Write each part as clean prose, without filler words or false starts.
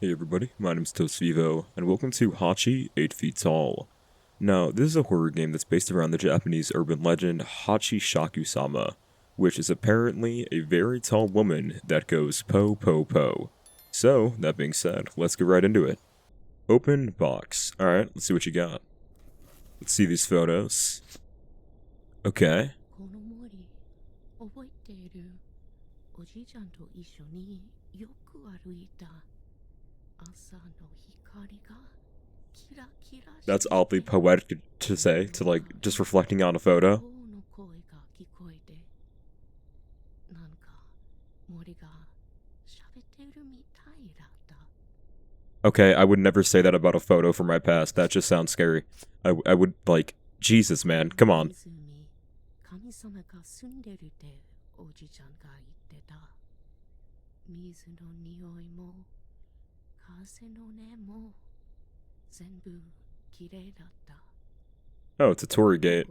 Hey everybody, my name's ToastVEVO, and welcome to Hachi 8 Feet Tall. Now, this is a horror game that's based around the Japanese urban legend Hachi Shaku-sama, which is apparently a very tall woman that goes po po po. So, that being said, let's get right into it. Open box. Alright, let's see what you got. Let's see these photos. Okay. この森、覚えている。おじいちゃんと一緒によく歩いた。朝の光がキラキラして That's oddly poetic to say, to like, just reflecting on a photo. 象の声が聞こえて、なんか森が喋ってるみたいだった。 Okay, I would never say that about a photo from my past. That just sounds scary. I would, like, Jesus, man, come on. 湖、神様が住んでるっておじいちゃんが言ってた。水の匂いも風の音も全部きれいだった。 Oh, it's a torii gate.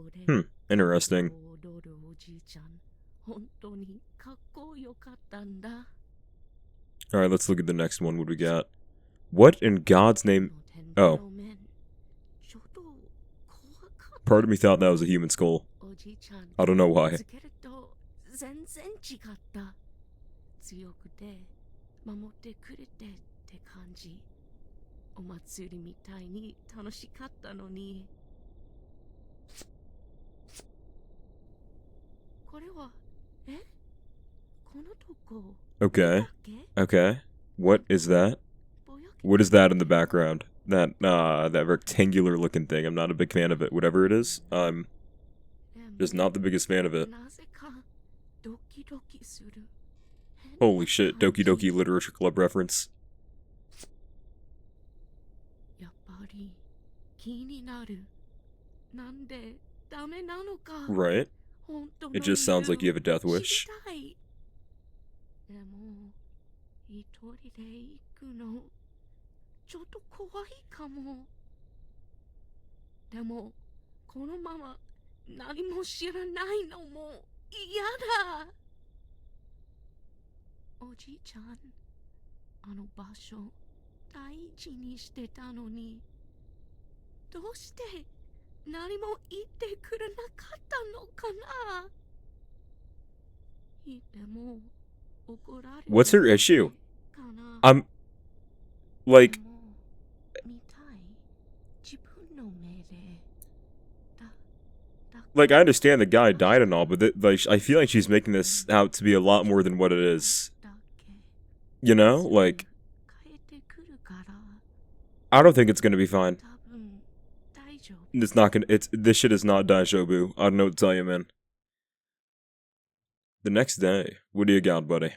Interesting. 踊るおじいちゃん、本当にかっこよかったんだ。 Alright, let's look at the next one. What do we got? What in God's name? Oh, ちょっと怖かった。 part of me thought that was a human skull. おじいちゃん I don't know why. つけると全然違った。強くて守ってくれてって感じ。お祭りみたいに楽しかったのに。これは、このとこ。 Okay. Okay. What is that? What is that in the background? That rectangular looking thing. I'm not a big fan of it. Whatever it is, I'm just not the biggest fan of it. なぜかドキドキする。 Holy shit, Doki Doki Literature Club reference. やっぱり気になる。なんでダメなのか。 Right? 本当の It just sounds like you have a death 理由 wish. 知りたい。でも一人で行くのちょっと怖いかも。でもこのまま何も知らないのも嫌だ。おじいちゃん、あの場所大事にしてたのに、どうして何も言ってくれなかったのかな。言っても怒られる What's her issue? かな。 I'm like, でも見たい。自分の目で。like I understand the guy died and all, but like I feel like she's making this out to be a lot more than what it is. だけ You know, like 変えてくるから、 I don't think it's gonna be fine. 多分大丈夫。 It's not gonna. This shit is not Daishobu. I don't know what to tell you, man. The next day, what do you got, buddy?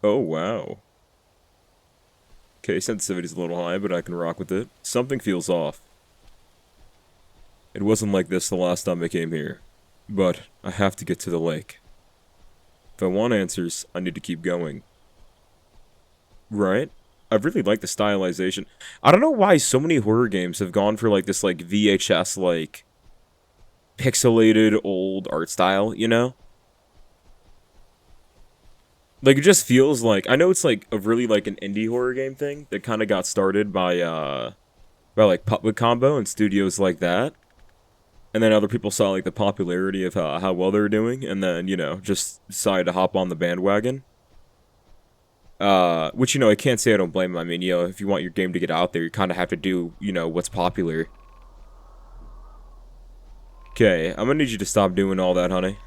Oh wow. Okay, sensitivity's a little high, but I can rock with it. Something feels off. It wasn't like this the last time I came here, but I have to get to the lake. If I want answers, I need to keep going. Right? I really like the stylization. I don't know why so many horror games have gone for like this like VHS like pixelated old art style, you know? Like it just feels like, I know it's like a really like an indie horror game thing that kind of got started by like Puppet Combo and studios like that. And then other people saw like the popularity of how well they were doing, and then, you know, just decided to hop on the bandwagon. Which, you know, I can't say I don't blame them. I mean, you know, if you want your game to get out there, you kind of have to do, you know, what's popular. Okay, I'm gonna need you to stop doing all that, honey.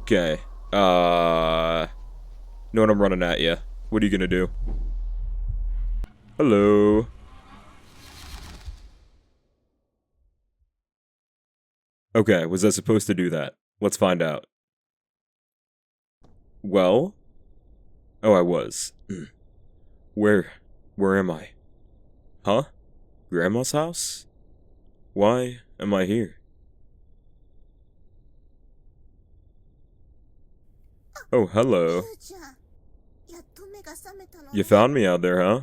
Okay, know what I'm running at you. What are you gonna do? Hello. Okay, was I supposed to do that? Let's find out. Well? Oh, I was. Where am I? Huh? Grandma's house? Why am I here? Oh, hello. You found me out there, huh?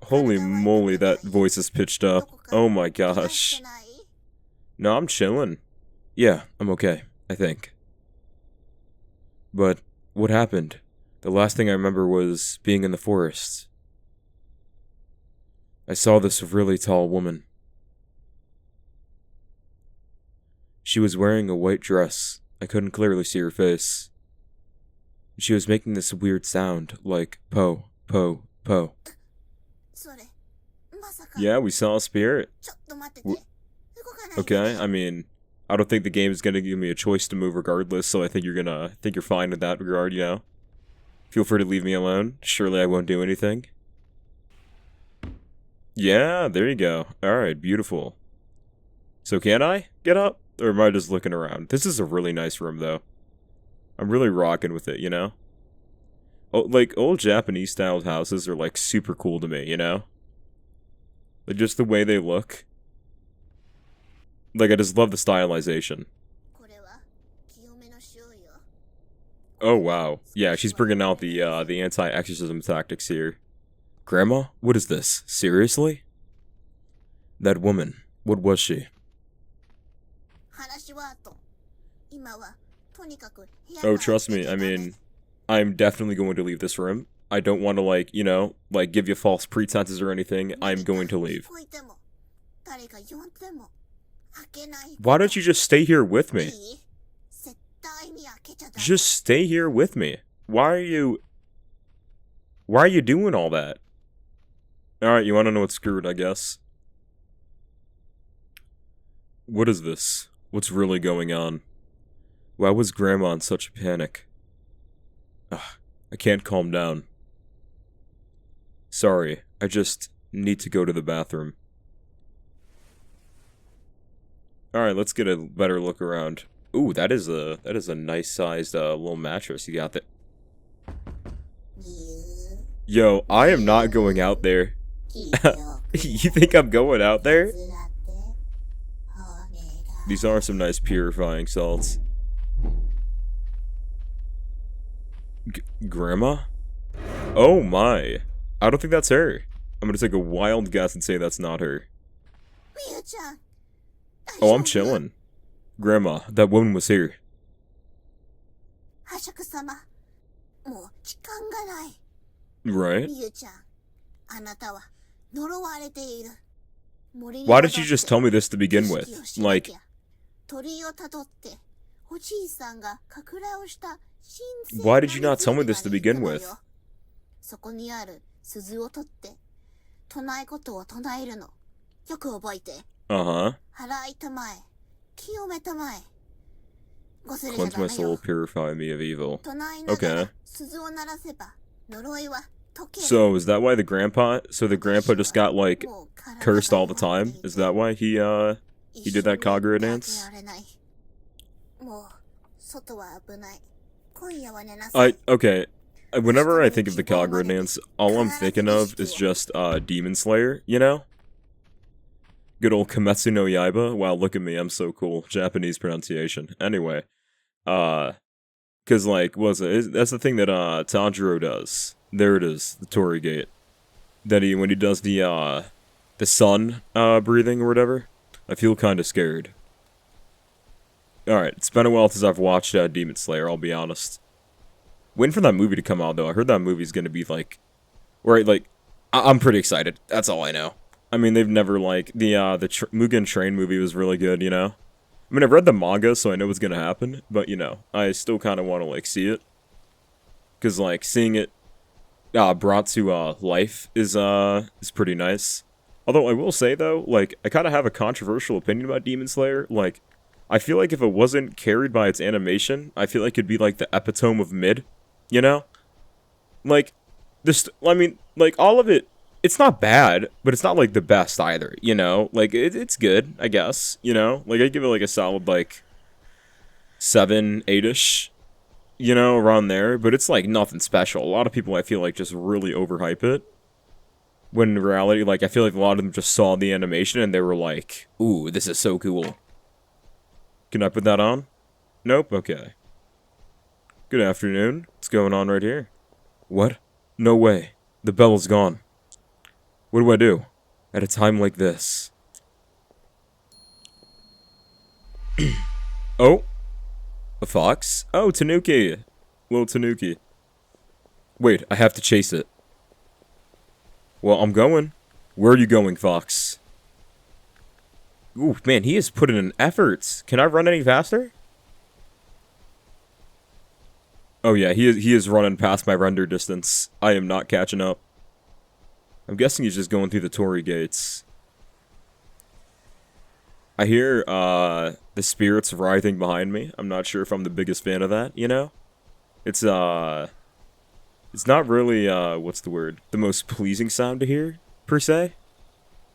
Holy moly, that voice is pitched up. Oh my gosh. No, I'm chilling. Yeah, I'm okay, I think. But what happened? The last thing I remember was being in the forest. I saw this really tall woman. She was wearing a white dress. I couldn't clearly see her face. She was making this weird sound, like po, po, po. それまさか Yeah, we saw a spirit. ちょっと待ってて W- 動かないで Okay, I mean, I don't think the game is gonna give me a choice to move regardless, so I think I think you're fine in that regard, you know? Feel free to leave me alone. Surely I won't do anything. Yeah, there you go. Alright, beautiful. So can I get up? Or am I just looking around? This is a really nice room, though. I'm really rocking with it, you know? Oh, like, old Japanese-styled houses are, like, super cool to me, you know? Like, just the way they look. Like, I just love the stylization. これは清めの塩よ Oh, wow. Yeah, she's bringing out the anti-exorcism tactics here. Grandma? What is this? Seriously? That woman. What was she? 話は後今はとにかく部屋 Oh, から trust 出 me, て I ダメ mean, I'm definitely going to leave this room. I don't want to, like, you know, like, give you false pretenses or anything. I'm going to leave. 聞こえても誰か呼んでも開けない Why don't you just stay here with い me? い絶対に開けちゃダメ Just stay here with me. Why are you doing all that? Alright, you want to know what's screwed, I guess. What is this? What's really going on? Why was Grandma in such a panic? Ugh, I can't calm down. Sorry, I just need to go to the bathroom. Alright, let's get a better look around. Ooh, that is a nice sized little mattress you got there. Yo, I am not going out there. You think I'm going out there? These are some nice purifying salts. Grandma? Oh my. I don't think that's her. I'm gonna take a wild guess and say that's not her. みゆちゃん Oh, I'm chilling. Grandma, that woman was here. 伯爵様もう時間がない Right? みゆちゃんあなたは呪われている Why did you just tell me this to begin with? Like, 鳥をたどっておじいさんが隠れをした why did you not tell me this to begin with? そこにある鈴を取って唱え事を唱えるのよく覚えて Uh-huh. 払いたまえ清めたまえ Cleanse my soul, purify me of evil. 唱えながら Okay. 鈴を鳴らせば呪いは解ける So, is that why the grandpa just got, like, cursed all the time? Is that why he did that Kagura dance? もう外は危ない今夜は寝なさい Okay. Whenever I think of the Kagura dance, all I'm thinking of is just, Demon Slayer, you know? Good old Kimetsu no Yaiba. Wow, look at me, I'm so cool. Japanese pronunciation. Anyway. Cause, like, that's the thing that, Tanjiro does. There it is, the Torii Gate. That when he does the sun, breathing or whatever, I feel kinda scared. Alright, it's been a while since I've watched, Demon Slayer, I'll be honest. Waiting for that movie to come out, though. I heard that movie's gonna be, like... Right, like... I'm pretty excited. That's all I know. I mean, they've never, like... The Mugen Train movie was really good, you know? I mean, I've read the manga, so I know what's gonna happen. But, you know, I still kind of want to, like, see it. Because, like, seeing it brought to life is pretty nice. Although, I will say, though, like, I kind of have a controversial opinion about Demon Slayer. Like, I feel like if it wasn't carried by its animation, I feel like it'd be, like, the epitome of mid. You know? Like, I mean, like, all of it, it's not bad, but it's not, like, the best either, you know? Like, it's good, I guess, you know? Like, I'd give it, like, a solid, like, 7, 8-ish, you know, around there, but it's, like, nothing special. A lot of people, I feel like, just really overhype it. When in reality, like, I feel like a lot of them just saw the animation and they were like, ooh, this is so cool. Can I put that on? Nope? Okay. Good afternoon. What's going on right here? What? No way. The bell is gone. What do I do? At a time like this. Oh, a fox? Oh, Tanuki. Little Tanuki. Wait, I have to chase it. Well, I'm going. Where are you going, fox? Ooh, man, he has put in an effort. Can I run any faster? Oh yeah, he is running past my render distance. I am not catching up. I'm guessing he's just going through the Torii gates. I hear, the spirits writhing behind me. I'm not sure if I'm the biggest fan of that, you know? It's not really, what's the word? The most pleasing sound to hear, per se.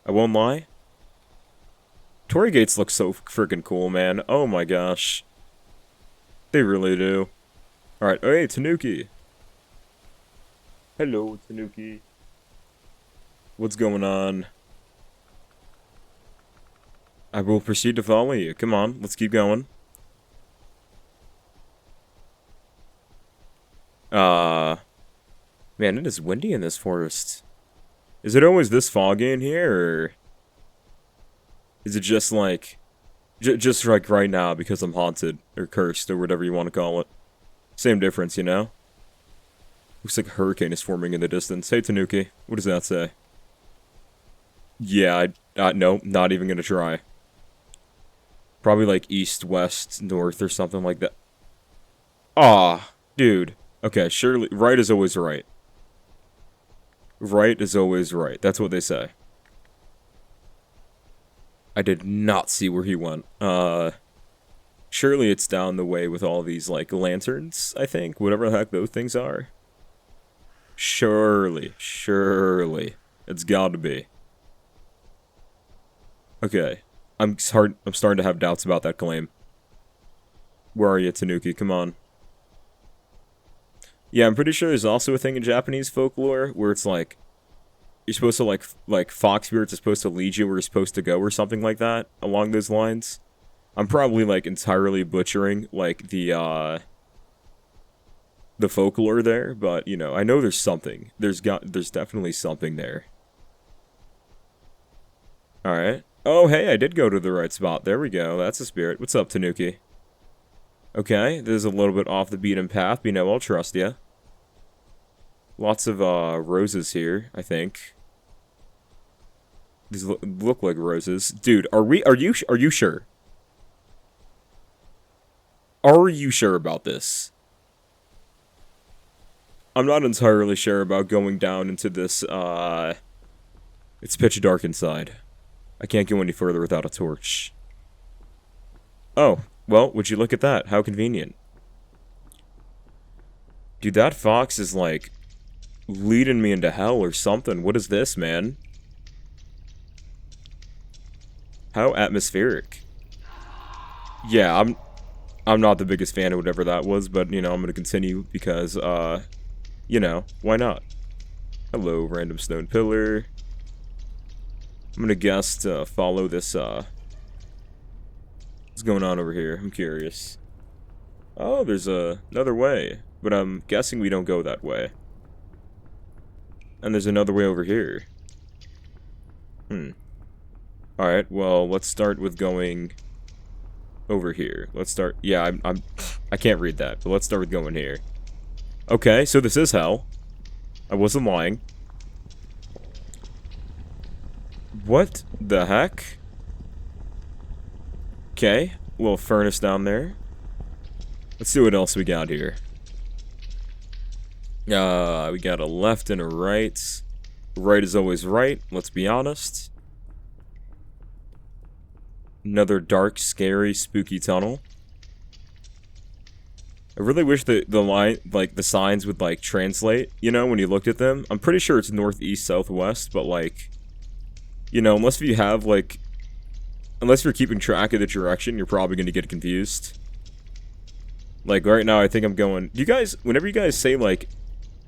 I won't lie. Torii gates look so freaking cool, man. Oh my gosh. They really do. Alright, oh hey, Tanuki. Hello, Tanuki. What's going on? I will proceed to follow you. Come on, let's keep going. Man, it is windy in this forest. Is it always this foggy in here, or is it just like, just like right now because I'm haunted, or cursed, or whatever you want to call it? Same difference, you know? Looks like a hurricane is forming in the distance. Hey, Tanuki, what does that say? Yeah, no, not even gonna try. Probably like east, west, north, or something like that. Aw, dude. Okay, surely, right is always right. Right is always right. That's what they say. I did not see where he went. Surely it's down the way with all these, like, lanterns, I think. Whatever the heck those things are. Surely. It's gotta be. Okay. I'm starting to have doubts about that claim. Where are you, Tanuki? Come on. Yeah, I'm pretty sure there's also a thing in Japanese folklore where it's like you're supposed to like fox spirits are supposed to lead you where you're supposed to go or something like that along those lines. I'm probably like entirely butchering like the folklore there, but you know, I know there's something. There's definitely something there. All right. Oh, hey, I did go to the right spot. There we go. That's a spirit. What's up, Tanuki? Okay, this is a little bit off the beaten path, but you know, I'll trust you. Lots of, roses here, I think. These look like roses. Dude, are you sure? Are you sure about this? I'm not entirely sure about going down into this, it's pitch dark inside. I can't go any further without a torch. Oh, well, would you look at that? How convenient. Dude, that fox is, like, leading me into hell or something. What is this, man? How atmospheric. Yeah, I'm not the biggest fan of whatever that was, but, you know, I'm gonna continue because, you know, why not? Hello, random stone pillar. I'm gonna guess to follow this, what's going on over here? I'm curious. Oh, there's another way, but I'm guessing we don't go that way. And there's another way over here. Alright, well, let's start with going over here. Let's start, yeah, I can't read that, but let's start with going here. Okay, so this is hell. I wasn't lying. What the heck? Okay, little furnace down there. Let's see what else we got here. We got a left and a right. Right is always right, let's be honest. Another dark, scary, spooky tunnel. I really wish the line, like, the signs would, like, translate, you know, when you looked at them. I'm pretty sure it's northeast, southwest, but, like, you know, unless you have, like, unless you're keeping track of the direction, you're probably going to get confused. Like, right now, I think I'm going, you guys, whenever you guys say, like,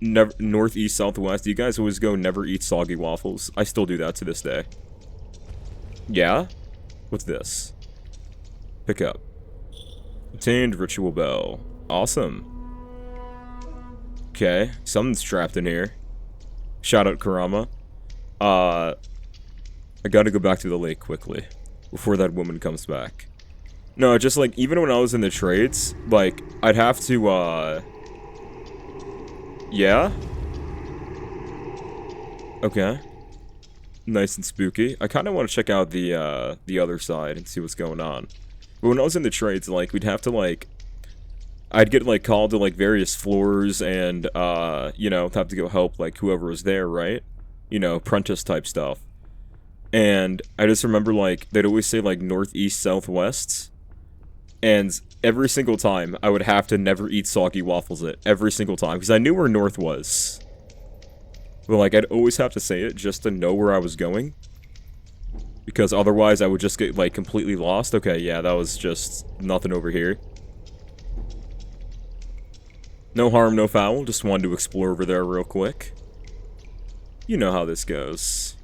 never, northeast, southwest, you guys always go, never eat soggy waffles. I still do that to this day. Yeah? What's this? Pick up. Obtained ritual bell. Awesome. Okay, something's trapped in here. Shout out Kurama. I gotta go back to the lake quickly before that woman comes back. No, just, like, even when I was in the trades, like, I'd have to, yeah? Okay. Nice and spooky. I kind of want to check out the other side and see what's going on. But when I was in the trades, like, we'd have to, like, I'd get, like, called to, like, various floors and, you know, have to go help, like, whoever was there, right? You know, apprentice type stuff. And I just remember, like, they'd always say, like, northeast, southwest. And every single time, I would have to never eat soggy waffles it. Every single time. Because I knew where north was. But, like, I'd always have to say it just to know where I was going. Because otherwise, I would just get, like, completely lost. Okay, yeah, that was just nothing over here. No harm, no foul. Just wanted to explore over there real quick. You know how this goes.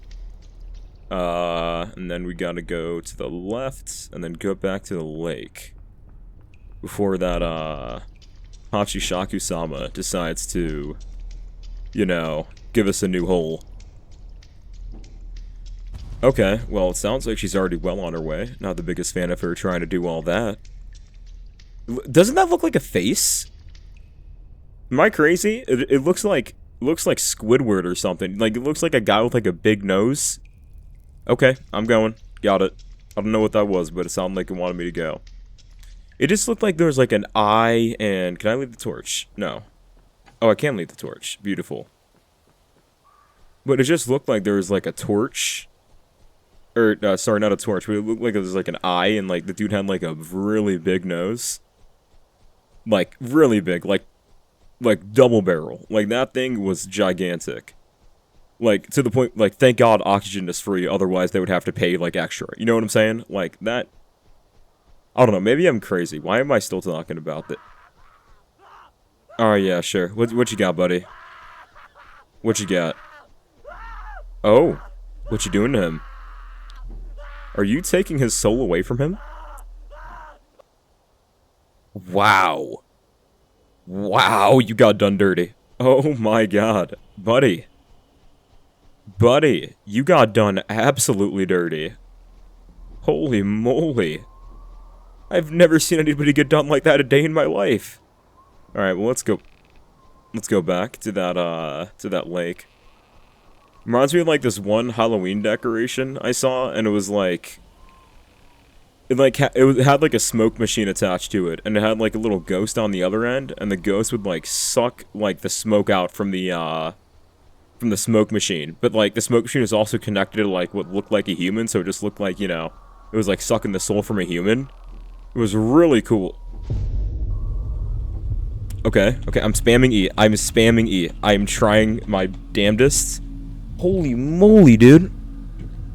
And then we gotta go to the left, and then go back to the lake. Before that, Hachi Shaku-sama decides to, you know, give us a new hole. Okay, well, it sounds like she's already well on her way. Not the biggest fan of her trying to do all that. Doesn't that look like a face? Am I crazy? It looks like Squidward or something. Like, it looks like a guy with, like, a big nose. Okay, I'm going. Got it. I don't know what that was, but it sounded like it wanted me to go. It just looked like there was, like, an eye and... Can I leave the torch? No. Oh, I can leave the torch. Beautiful. But it just looked like there was, like, a torch. Or, sorry, not a torch, but it looked like there was, like, an eye and, like, the dude had, like, a really big nose. Like, really big. Like, double barrel. Like, that thing was gigantic. Like, to the point, like, thank God oxygen is free, otherwise they would have to pay, like, extra. You know what I'm saying? Like, that... I don't know, maybe I'm crazy. Why am I still talking about that? Alright, yeah, sure. What you got, buddy? What you got? Oh. What you doing to him? Are you taking his soul away from him? Wow. Wow, you got done dirty. Oh my god. Buddy. Buddy, you got done absolutely dirty. Holy moly. I've never seen anybody get done like that a day in my life. Alright, well, let's go back to that lake. Reminds me of, like, this one Halloween decoration I saw, and it was, like... It had, like, a smoke machine attached to it, and it had, like, a little ghost on the other end, and the ghost would, like, suck, like, the smoke out from the smoke machine. But, like, the smoke machine was also connected to, like, what looked like a human, so it just looked like, you know, it was, like, sucking the soul from a human. It was really cool. Okay, I'm spamming E. I'm spamming E. I'm trying my damnedest. Holy moly, dude.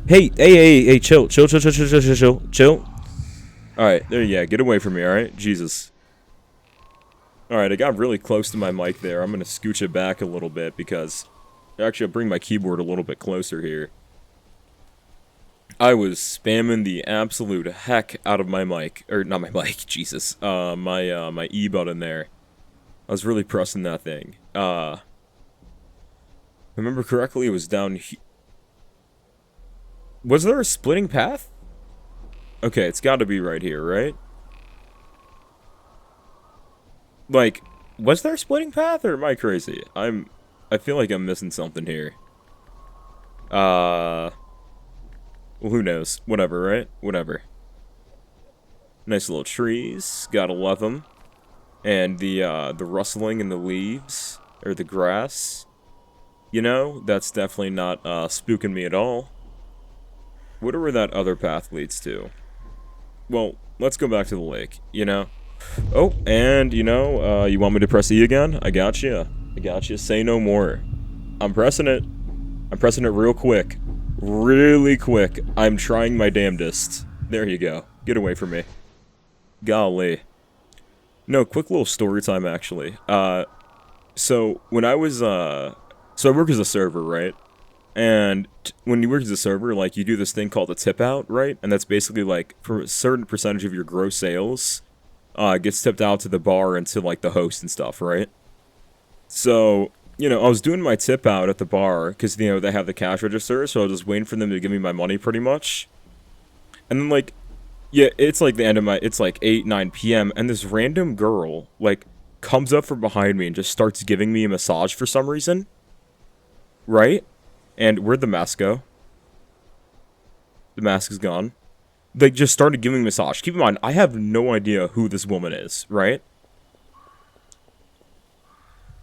Hey, chill. Alright, there, yeah, get away from me, alright? Jesus. Alright, I got really close to my mic there. I'm gonna scooch it back a little bit because... Actually, I'll bring my keyboard a little bit closer here. I was spamming the absolute heck out of my mic. Or, not my mic, Jesus. My E button there. I was really pressing that thing. Remember correctly, it was down here. Was there a splitting path? Okay, it's gotta be right here, right? Like, was there a splitting path, or am I crazy? I feel like I'm missing something here. Well, who knows? Whatever, right? Whatever. Nice little trees. Gotta love them. And the rustling in the leaves, or the grass. You know, that's definitely not, spooking me at all. Whatever that other path leads to. Well, let's go back to the lake, you know? Oh, and, you know, you want me to press E again? I gotcha. Say no more. I'm pressing it. I'm pressing it real quick. Really quick. I'm trying my damnedest. There you go. Get away from me. Golly. No, quick little story time, actually. So, when I was, so I work as a server, right? And when you work as a server, like, you do this thing called a tip out, right? And that's basically, like, for a certain percentage of your gross sales, gets tipped out to the bar and to, like, the host and stuff, right? So, you know, I was doing my tip out at the bar, because, you know, they have the cash register, so I was just waiting for them to give me my money, pretty much. And then, like, Yeah, it's like the end of my, it's like 8, 9 p.m. and this random girl, like, comes up from behind me and just starts giving me a massage for some reason. Right? And where'd the mask go? The mask is gone. They just started giving me a massage. Keep in mind, I have no idea who this woman is, right?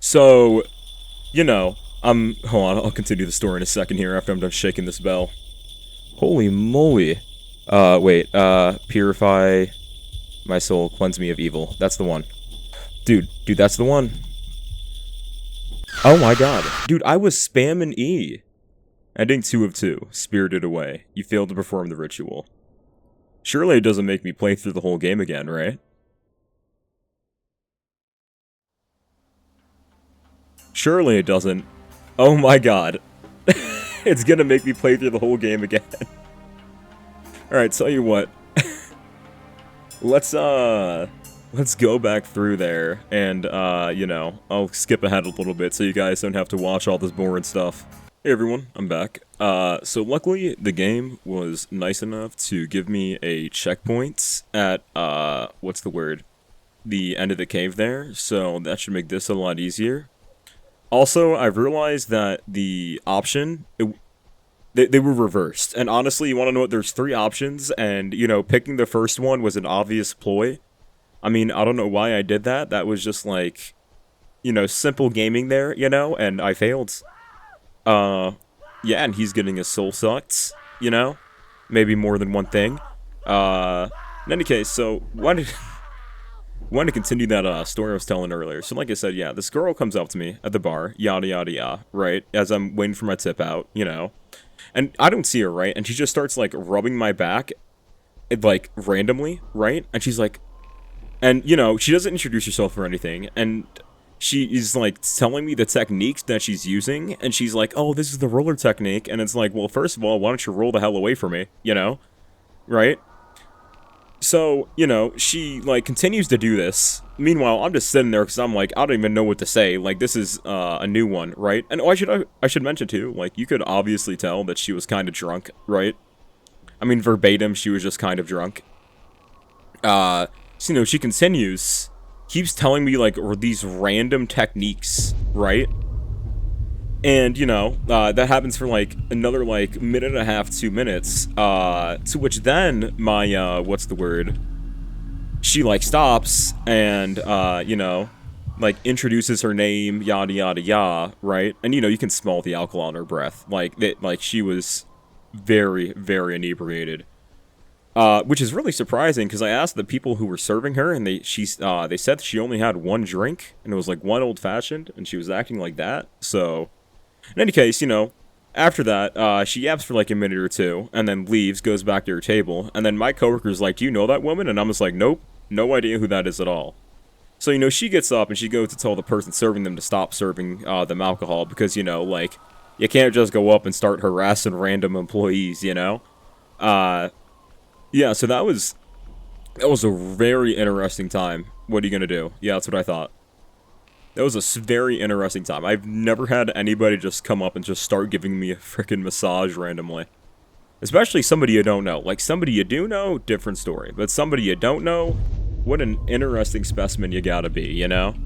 So, you know, hold on, I'll continue the story in a second here after I'm done shaking this bell. Holy moly. Wait, purify my soul, cleanse me of evil. That's the one. Dude, that's the one. Oh my god. Dude, I was spamming E. Ending 2 of 2. Spirited away. You failed to perform the ritual. Surely it doesn't make me play through the whole game again, right? Surely it doesn't. Oh my god. It's gonna make me play through the whole game again. Alright, tell you what. Let's go back through there, and, you know, I'll skip ahead a little bit so you guys don't have to watch all this boring stuff. Hey everyone, I'm back. So luckily, the game was nice enough to give me a checkpoint at, what's the word? The end of the cave there, so that should make this a lot easier. Also, I've realized that the option, they were reversed. And honestly, you want to know what? There's 3 options, and, you know, picking the first one was an obvious ploy. I mean, I don't know why I did that. That was just, like, you know, simple gaming there, you know, and I failed. Yeah, and he's getting his soul sucked, you know? Maybe more than one thing. In any case, so, wanted to continue that, story I was telling earlier. So, like I said, yeah, this girl comes up to me at the bar, yada yada yada, right? As I'm waiting for my tip out, you know? And I don't see her, right? And she just starts, like, rubbing my back, like, randomly, right? And she's like, and, you know, she doesn't introduce herself or anything, and she is, like, telling me the techniques that she's using, and she's like, oh, this is the roller technique, and it's like, well, first of all, why don't you roll the hell away from me, you know? Right? So, you know, she, like, continues to do this. Meanwhile, I'm just sitting there because I'm like, I don't even know what to say. Like, this is a new one, right? And oh, I should mention, too, like, you could obviously tell that she was kind of drunk, right? I mean, verbatim, she was just kind of drunk. So, you know, she continues, keeps telling me, like, these random techniques, right? And, you know, that happens for, like, another, like, minute and a half, 2 minutes, to which then my, what's the word? She, like, stops and, you know, like, introduces her name, yada, yada, yada, right? And, you know, you can smell the alcohol in her breath. Like, she was very, very inebriated. Which is really surprising, because I asked the people who were serving her, and they said she only had 1 drink, and it was, like, 1 old-fashioned, and she was acting like that, so... In any case, you know, after that, she yaps for like a minute or 2, and then leaves, goes back to her table, and then my coworker's like, do you know that woman? And I'm just like, nope, no idea who that is at all. So, you know, she gets up, and she goes to tell the person serving them to stop serving them alcohol, because, you know, like, you can't just go up and start harassing random employees, you know? Yeah, so that was a very interesting time. What are you gonna do? Yeah, that's what I thought. That was a very interesting time. I've never had anybody just come up and just start giving me a freaking massage randomly. Especially somebody you don't know. Like, somebody you do know, different story. But somebody you don't know, what an interesting specimen you gotta be, you know?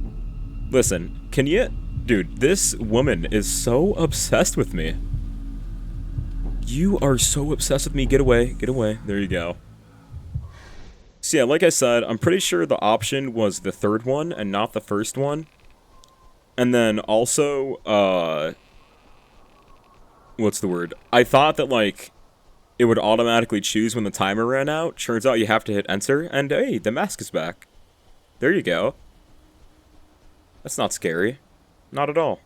Listen, can you... Dude, this woman is so obsessed with me. You are so obsessed with me. Get away. Get away. There you go. So yeah, like I said, I'm pretty sure the option was the 3rd one and not the 1st one. And then also, what's the word? I thought that, like, it would automatically choose when the timer ran out. Turns out you have to hit enter, and hey, the mask is back. There you go. That's not scary. Not at all.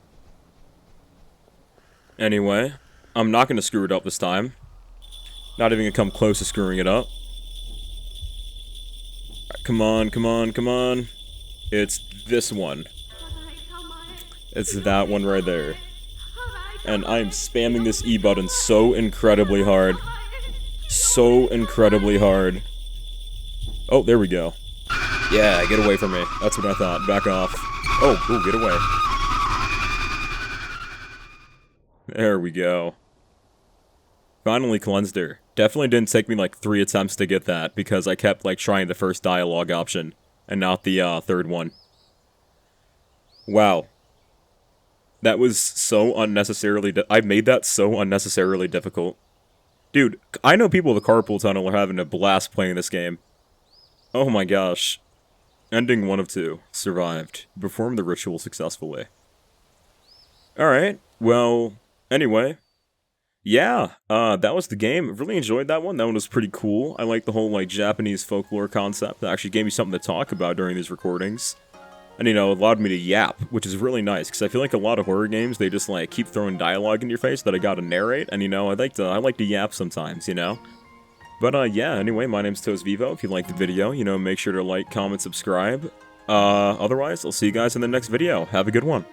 Anyway, I'm not going to screw it up this time. Not even going to come close to screwing it up. Right, come on, come on, come on. It's this one. It's that one right there. And I'm spamming this E button so incredibly hard. So incredibly hard. Oh, there we go. Yeah, get away from me. That's what I thought. Back off. Oh, ooh, get away. There we go. Finally cleansed her. Definitely didn't take me like 3 attempts to get that, because I kept like trying the first dialogue option, and not the third one. Wow. That was so unnecessarily I made that so unnecessarily difficult. Dude, I know people with the carpool tunnel are having a blast playing this game. Oh my gosh. Ending 1 of 2. Survived. Performed the ritual successfully. Alright, well, anyway. Yeah, that was the game. Really enjoyed that one. That one was pretty cool. I like the whole, like, Japanese folklore concept. That actually gave me something to talk about during these recordings. And, you know, it allowed me to yap, which is really nice, because I feel like a lot of horror games, they just, like, keep throwing dialogue in your face that I gotta narrate, and, you know, I like to yap sometimes, you know? But, yeah, anyway, my name's ToastVEVO. If you liked the video, you know, make sure to like, comment, subscribe. Otherwise, I'll see you guys in the next video. Have a good one.